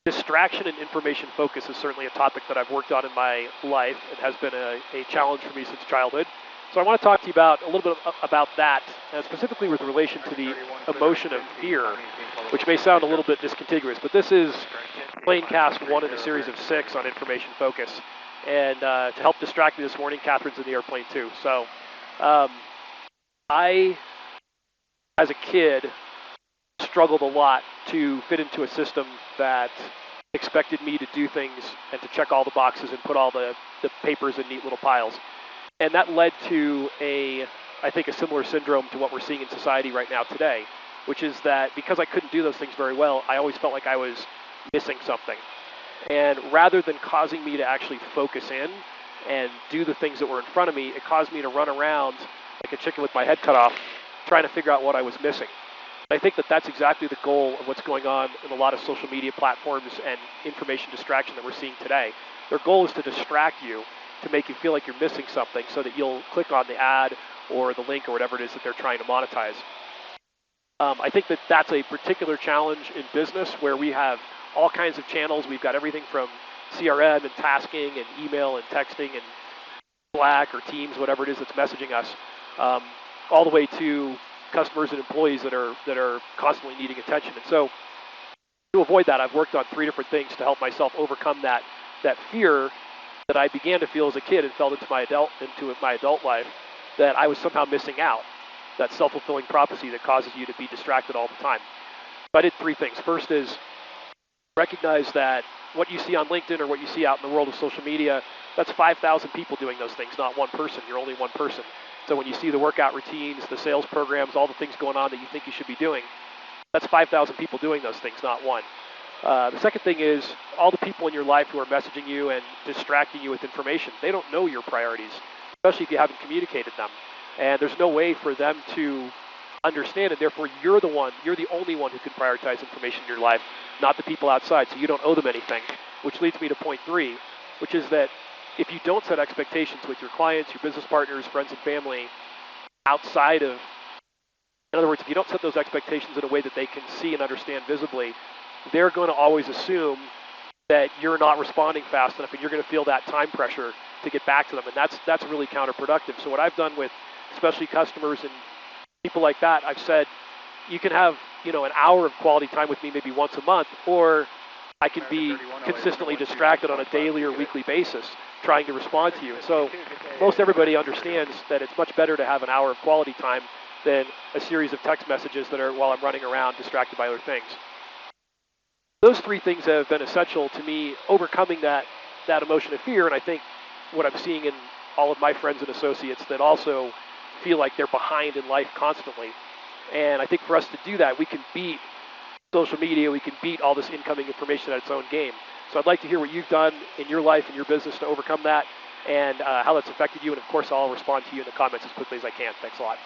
distraction and information focus is certainly a topic that I've worked on in my life. It has been a challenge for me since childhood. So I want to talk to you about a little bit about that, specifically with relation to the emotion of fear, which may sound a little bit discontiguous, but this is Planecast 1 in a series of 6 on information focus. And to help distract me this morning, Catherine's in the airplane too. So I, as a kid, struggled a lot to fit into a system that expected me to do things and to check all the boxes and put all the papers in neat little piles. And that led to I think a similar syndrome to what we're seeing in society right now today, which is that because I couldn't do those things very well, I always felt like I was missing something. And rather than causing me to actually focus in and do the things that were in front of me, it caused me to run around like a chicken with my head cut off, trying to figure out what I was missing. I think that that's exactly the goal of what's going on in a lot of social media platforms and information distraction that we're seeing today. Their goal is to distract you, to make you feel like you're missing something so that you'll click on the ad or the link or whatever it is that they're trying to monetize. I think that that's a particular challenge in business where we have all kinds of channels. We've got everything from CRM and tasking and email and texting and Slack or Teams, whatever it is that's messaging us, all the way to customers and employees that are constantly needing attention. And so to avoid that, I've worked on 3 different things to help myself overcome that fear that I began to feel as a kid and felt into my adult life, that I was somehow missing out, that self-fulfilling prophecy that causes you to be distracted all the time. So I did 3 things. First is recognize that what you see on LinkedIn or what you see out in the world of social media, that's 5,000 people doing those things, not one person. You're only one person. So when you see the workout routines, the sales programs, all the things going on that you think you should be doing, that's 5,000 people doing those things, not one. The second thing is all the people in your life who are messaging you and distracting you with information, they don't know your priorities, especially if you haven't communicated them. And there's no way for them to understand it. Therefore, you're the only one who can prioritize information in your life, not the people outside. So you don't owe them anything, which leads me to point 3, which is that if you don't set expectations with your clients, your business partners, friends and family outside of, in other words, if you don't set those expectations in a way that they can see and understand visibly, they're going to always assume that you're not responding fast enough and you're going to feel that time pressure to get back to them. And that's really counterproductive. So what I've done with especially customers and people like that, I've said, you can have, an hour of quality time with me maybe once a month, or I can be consistently distracted on a daily or weekly basis trying to respond to you. And so most everybody understands that it's much better to have an hour of quality time than a series of text messages that are while I'm running around distracted by other things. Those 3 things have been essential to me overcoming that emotion of fear, and I think what I'm seeing in all of my friends and associates that also feel like they're behind in life constantly. And I think for us to do that, we can beat social media, we can beat all this incoming information at its own game. So I'd like to hear what you've done in your life and your business to overcome that and how that's affected you. And of course, I'll respond to you in the comments as quickly as I can. Thanks a lot.